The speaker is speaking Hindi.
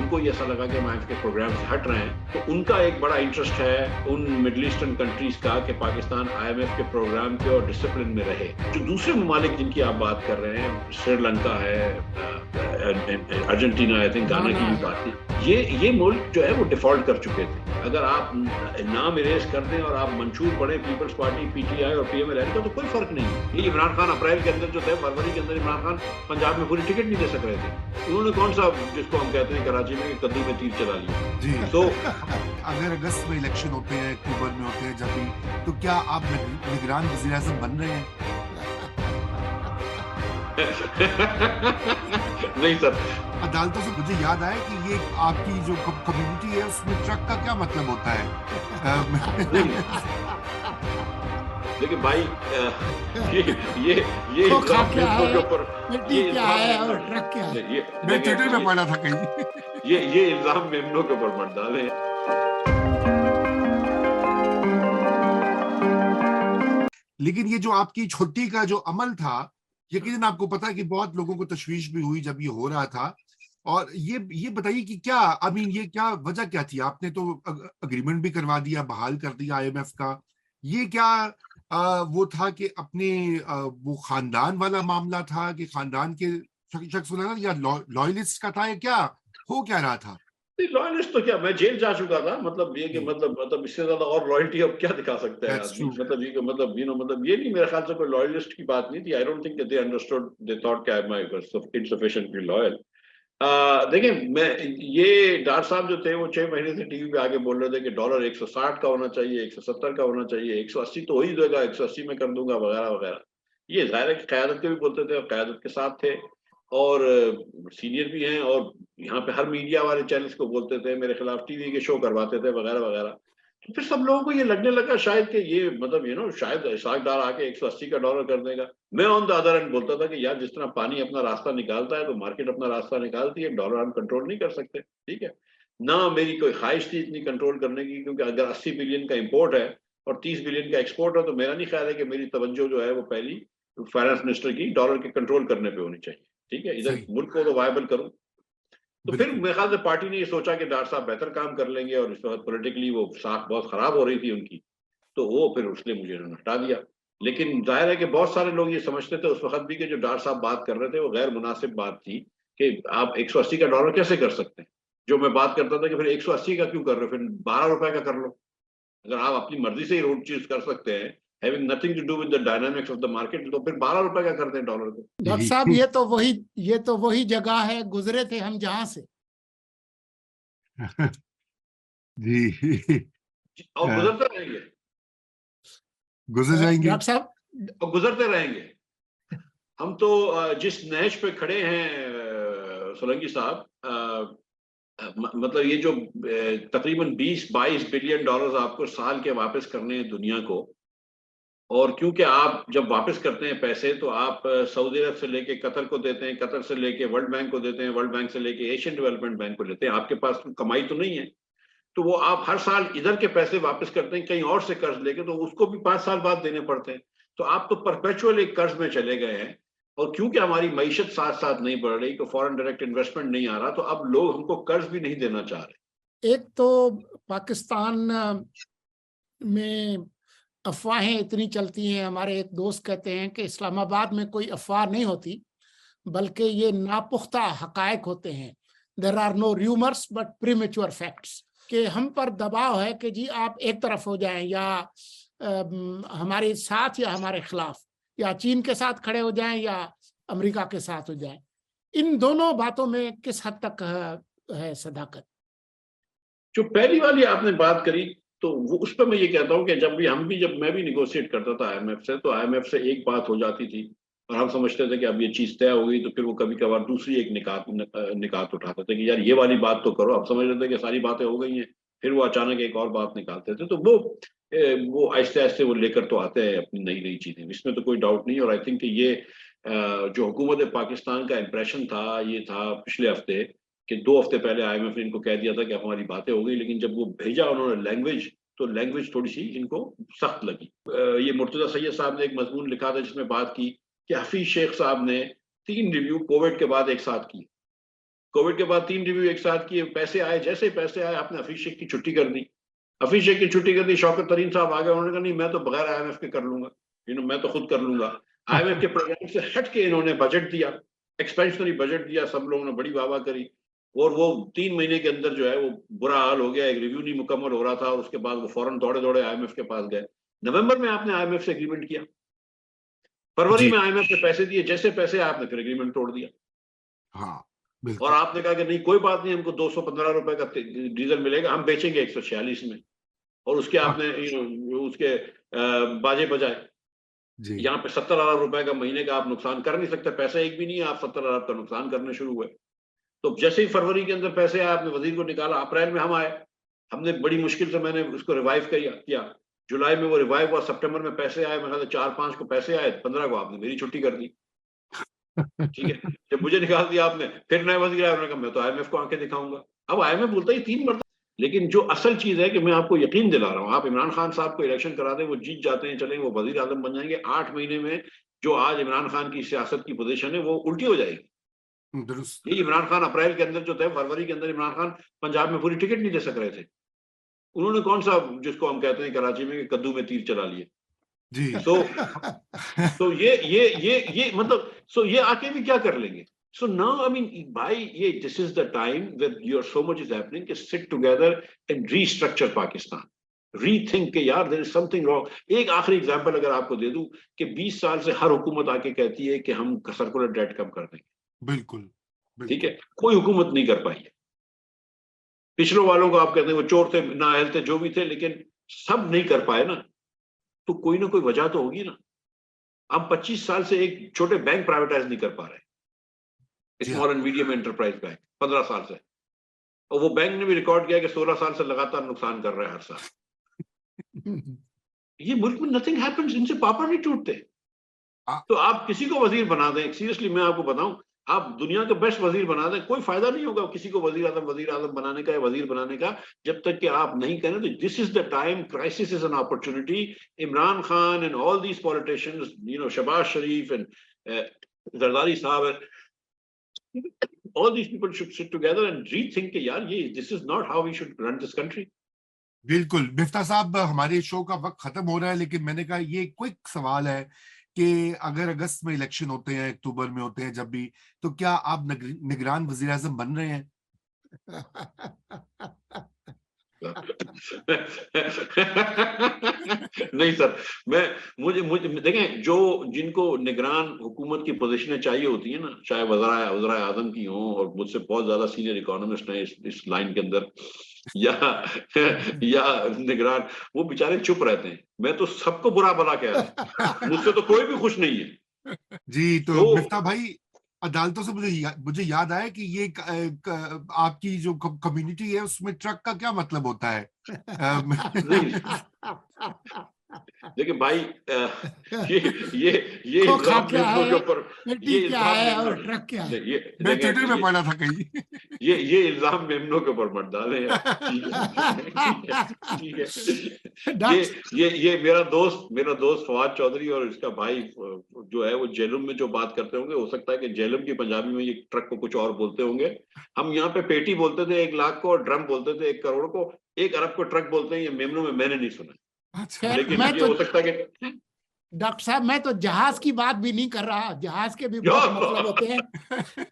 उनको ये ऐसा लगा कि हम IMF के प्रोग्राम से हट रहे हैं, तो उनका एक बड़ा इंटरेस्ट है उन मिडिल ईस्टर्न कंट्रीज का कि पाकिस्तान IMF के प्रोग्राम के और डिसिप्लिन में रहे। जो दूसरे ममालिक जिनकी आप बात कर रहे हैं, श्रीलंका है, अर्जेंटीना, आई थिंक गाना की भी बात थी, ये मुल्क जो है वो डिफॉल्ट कर चुके थे। अगर आप नाम इरेज कर दें और आप मंशूर पढ़ें पीपल्स पार्टी, PTI और PMLN का, तो कोई फर्क नहीं है। ये इमरान खान अप्रैल के अंदर जो थे, फरवरी के अंदर इमरान खान पंजाब में पूरी टिकट नहीं दे सक रहे थे। उन्होंने कौन सा, जिसको हम कहते हैं कराची में, कद्दू में तीर चला लिया जी। तो अगर अगस्त में इलेक्शन होते हैं, अक्टूबर में होते हैं, जब भी, तो क्या आप निगरान वज़ीर आज़म बन रहे हैं? नहीं सर। अदालतों से मुझे याद आया कि ये आपकी जो कम्युनिटी है उसमें ट्रक का क्या मतलब होता है? लेकिन भाई ये तो खा क्या है, के ऊपर मिट्टी क्या है और ट्रक क्या है? मैं थिएटर में पढ़ा था कहीं। ये इल्जाम मेमनों के ऊपर मत डालें। लेकिन ये जो आपकी छुट्टी का जो अमल था, यकीनन आपको पता है कि बहुत लोगों को तशवीश भी हुई जब ये हो रहा था। और ये बताइए कि क्या, आई मीन, ये क्या वजह क्या थी? आपने तो अग्रीमेंट भी करवा दिया, बहाल कर दिया IMF का। ये क्या वो था कि अपने वो खानदान वाला मामला था कि खानदान के शख्स या लॉयलिस्ट का था, या क्या हो क्या रहा था? लॉयलिस्ट तो क्या, मैं जेल जा चुका था, मतलब ये कि मतलब इससे ज्यादा और लॉयल्टी अब क्या दिखा सकता है आदमी? मतलब ये मतलब ये नहीं, मेरे ख्याल से कोई लॉयलिस्ट की बात नहीं थी। I don't think they understood, they thought कि आई वाज इनसफिशिएंटली लॉयल। देखिए, मैं ये डॉक्टर साहब जो थे वो 6 महीने से टीवी पे आके बोल रहे थे कि डॉलर 160 का होना चाहिए, 170 का होना चाहिए, 180 तो हो ही देगा, 180 में कर दूंगा, वगैरह वगैरह। ये जाहिर है कि क़यादत के भी बोलते थे और क़यादत के साथ थे, और सीनियर भी हैं, और यहाँ पे हर मीडिया वाले चैनल्स को बोलते थे, मेरे खिलाफ टीवी के शो करवाते थे, वगैरह वगैरह। तो फिर सब लोगों को ये लगने लगा शायद कि ये मतलब शायद इसाक डार आके 180 का डॉलर कर देगा। मैं ऑन द अदर एंड बोलता था कि यार, जिस तरह पानी अपना रास्ता निकालता है तो मार्केट अपना रास्ता निकालती है, डॉलर हम कंट्रोल नहीं कर सकते, ठीक है ना। मेरी कोई ख्वाहिश थी इतनी कंट्रोल करने की, क्योंकि अगर 80 बिलियन का इम्पोर्ट है और 30 बिलियन का एक्सपोर्ट है, तो मेरा नहीं ख्याल है कि मेरी तवज्जो जो है वो पहली फाइनेंस मिनिस्टर की डॉलर के कंट्रोल करने पे होनी चाहिए, ठीक है। इधर मुल्क को तो वायबल करूं, तो फिर मेरे ख्याल से पार्टी ने ये सोचा कि डॉक्टर साहब बेहतर काम कर लेंगे, और इस वक्त पॉलिटिकली वो साख बहुत खराब हो रही थी उनकी, तो वो फिर उसने मुझे हटा दिया। लेकिन जाहिर है कि बहुत सारे लोग ये समझते थे उस वक्त भी कि जो डॉक्टर साहब बात कर रहे थे वो गैर मुनासिब बात थी, कि आप 180 का डॉलर कैसे कर सकते हैं। जो मैं बात करता था कि फिर 180 का क्यों कर रहे हो, फिर 12 रुपए का कर लो। अगर आप अपनी मर्जी से ही रोड चूज कर सकते हैं, having nothing to do with the dynamics of the market, तो फिर 12 रुपए का कर दें डॉलर को। डॉक्टर साहब, ये तो वही जगह है, गुजरे थे हम जहां से। जी। और गुजरते रहेंगे, गुजर जाएंगे डॉक्टर साहब, और गुजरते रहेंगे। हम तो जिस नहज पे खड़े हैं सोलंकी साहब, मतलब ये जो तकरीबन 20-22 बिलियन डॉलर्स आपको साल के वापस करने हैं दुनिया को, और क्योंकि आप जब वापस करते हैं पैसे, तो आप सऊदी अरब से लेके कतर को देते हैं, कतर से लेके वर्ल्ड बैंक को देते हैं, वर्ल्ड बैंक से लेके एशियन डेवलपमेंट बैंक को लेते हैं। आपके पास कमाई तो नहीं है, तो वो आप हर साल इधर के पैसे वापस करते हैं, कहीं और से कर्ज लेके, तो उसको भी 5 साल बाद देने पड़ते हैं। तो आप तो परपेचुअल एक कर्ज में चले गए हैं, और क्योंकि हमारी मईशत साथ साथ नहीं बढ़ रही, तो फॉरेन डायरेक्ट इन्वेस्टमेंट नहीं आ रहा, तो अब लोग हमको कर्ज भी नहीं देना चाह रहे। एक तो पाकिस्तान में अफवाहें इतनी चलती हैं। हमारे एक दोस्त कहते हैं कि इस्लामाबाद में कोई अफवाह नहीं होती, बल्कि ये नापुख्ता हकायक होते हैं। There are no rumours but premature facts, कि हम पर दबाव है कि जी आप एक तरफ हो जाएं, या हमारे साथ या हमारे खिलाफ, या चीन के साथ खड़े हो जाएं या अमेरिका के साथ हो जाएं। इन दोनों बातों में किस हद तक है सदाकत? जो पहली वाली आपने बात करी, तो वो उस पर मैं ये कहता हूँ कि जब मैं भी निगोशिएट करता था IMF से, तो IMF से एक बात हो जाती थी और हम समझते थे कि अब ये चीज तय हो गई, तो फिर वो कभी कभार दूसरी एक निकात उठाते थे कि यार ये वाली बात तो करो। अब समझ लेते कि सारी बातें हो गई हैं, फिर वो अचानक एक और बात निकालते थे। तो वो आहिस्ते आहिस्ते वो लेकर तो आते हैं अपनी नई नई चीजें, इसमें तो कोई डाउट नहीं। और आई थिंक ये जो हुकूमत पाकिस्तान का इंप्रेशन था, ये था पिछले हफ्ते कि 2 हफ्ते पहले IMF ने इनको कह दिया था कि हमारी बातें हो गई, लेकिन जब वो भेजा उन्होंने लैंग्वेज, तो लैंग्वेज थोड़ी सी इनको सख्त लगी। ये मुर्तजा सैयद साहब ने एक मजमून लिखा था जिसमें बात की कि हफीज शेख साहब ने 3 रिव्यू कोविड के बाद एक साथ की। कोविड के बाद 3 रिव्यू एक साथ किए, पैसे आए, जैसे पैसे आए आपने हफीज शेख की छुट्टी कर दी, हफीज शेख की छुट्टी कर दी, शौकत तरीन साहब आ गए, उन्होंने कहा नहीं मैं तो बगैर IMF के कर लूंगा, मैं तो खुद कर लूंगा। IMF के प्रोग्राम से हट के इन्होंने बजट दिया, एक्सपेंशनरी बजट दिया, सब लोगों ने बड़ी वाहवाही करी, और वो 3 महीने के अंदर जो है वो बुरा हाल हो गया, एक रिव्यू नहीं मुकम्मल हो रहा था, और उसके बाद वो फौरन दौड़े दौड़े IMF के पास गए। नवंबर में आपने IMF से एग्रीमेंट किया, फरवरी में IMF से पैसे दिए, जैसे पैसे आपने फिर एग्रीमेंट तोड़ दिया। हाँ, और आपने कहा कि नहीं कोई बात नहीं, हमको 215 रुपए का डीजल मिलेगा, हम बेचेंगे 146 में, और उसके आपने उसके बाजे बजाए। यहाँ पे 70 अरब रुपए का महीने का आप नुकसान कर नहीं सकते, पैसा एक भी नहीं है, आप 70 अरब का नुकसान करने शुरू हुए। तो जैसे ही फरवरी के अंदर पैसे आए, आपने वजीर को निकाला, अप्रैल में हम आए, हमने बड़ी मुश्किल से मैंने उसको रिवाइव किया, जुलाई में वो रिवाइव हुआ, सितंबर में पैसे आए, मेरे ख्याल 4-5 को पैसे आए, 15 को आपने मेरी छुट्टी कर दी। ठीक है, जब मुझे निकाल दिया आपने, फिर नए वजीर आए, उन्होंने कहा मैं तो IMF को आंखें दिखाऊंगा। अब IMF बोलता है 3 मरतबा, लेकिन जो असल चीज है कि मैं आपको यकीन दिला रहा हूँ, आप इमरान खान साहब को इलेक्शन करा दें, वो जीत जाते हैं, चलेंगे, वो वजीर आजम बन जाएंगे, 8 महीने में जो आज इमरान खान की सियासत की पोजीशन है वो उल्टी हो जाएगी। ये इमरान खान अप्रैल के अंदर जो थे, फरवरी के अंदर इमरान खान पंजाब में पूरी टिकट नहीं दे सक रहे थे, उन्होंने कौन सा, जिसको हम कहते हैं कराची में कद्दू में तीर चला लिए जी। तो ये मतलब ये आके भी क्या कर लेंगे। So now, I mean, this is the time where so much is happening, कि sit together and restructure Pakistan, rethink के यार there is something wrong। एक आखिरी एग्जांपल अगर आपको दे दूं कि 20 साल से हर हुकूमत आके कहती है कि हम सर्कुलर डेट कम कर देंगे, बिल्कुल, ठीक है, कोई हुकूमत नहीं कर पाई है। पिछलों वालों को आप कहते हैं वो चोर थे, नाअहल थे, जो भी थे, लेकिन सब नहीं कर पाए ना, तो कोई ना कोई वजह तो होगी ना। हम 25 साल से एक छोटे बैंक प्राइवेटाइज नहीं कर पा रहे, small and medium enterprise bank 15 साल से, और वो बैंक ने भी रिकॉर्ड किया कि 16 साल से लगातार नुकसान कर रहा है हर साल। ये मुल्क में नथिंग हैपेंस, इनसे पापड़ नहीं टूटते। तो आप किसी को वजीर बना दें, सीरियसली मैं आपको बताऊं, आप दुनिया के बेस्ट वजीर बना दें, कोई फायदा नहीं होगा किसी को वजीर आजम बनाने का या वजीर बनाने का, जब तक कि आप नहीं करें। तो this is the time, crisis is an opportunity. Imran Khan and all these politicians, Shahbaz Sharif and Zardari साहब, all these people should sit together and rethink कि यार ये this is not how we should run this country। बिल्कुल। मिफ्ता साहब, हमारे शो का वक्त खत्म हो रहा है, लेकिन मैंने कहा ये क्विक सवाल है कि अगर अगस्त में इलेक्शन होते हैं, अक्टूबर में होते हैं, जब भी, तो क्या आप निगरान वजीर आजम बन रहे हैं? नहीं सर, मुझे देखें, जिनको निगरान हुकूमत की पोजीशनें चाहिए होती है ना, चाहे वज़राए आज़म की हों, और मुझसे बहुत ज्यादा सीनियर इकोनॉमिस्ट हैं इस लाइन के अंदर, या निगरान, वो बेचारे चुप रहते हैं। मैं तो सबको बुरा भला कह रहा हूं, मुझसे तो कोई भी खुश नहीं है जी। तो मिफ्ता भाई, अदालतों से मुझे याद आया कि ये आपकी जो कम्युनिटी है उसमें ट्रक का क्या मतलब होता है? देखिए भाई, ये इल्जाम मेमनों के ऊपर, ये ट्विटर में पढ़ा था कहीं, ये इल्जाम मेमनों के ऊपर मत डालें यार। ठीक है, ये मेरा दोस्त फवाद चौधरी और इसका भाई जो है वो जेलम में जो बात करते होंगे, हो सकता है कि जेलम की पंजाबी में ये ट्रक को कुछ और बोलते होंगे। हम यहाँ पे पेटी बोलते थे 1 लाख को, और ड्रम बोलते थे 1 करोड़ को, 1 अरब को ट्रक बोलते हैं। ये मेमनों में मैंने नहीं सुना। अच्छा, लेकिन ये हो सकता है कि डॉक्टर साहब, मैं तो जहाज की बात भी नहीं कर रहा, जहाज के भी बहुत मतलब होते हैं।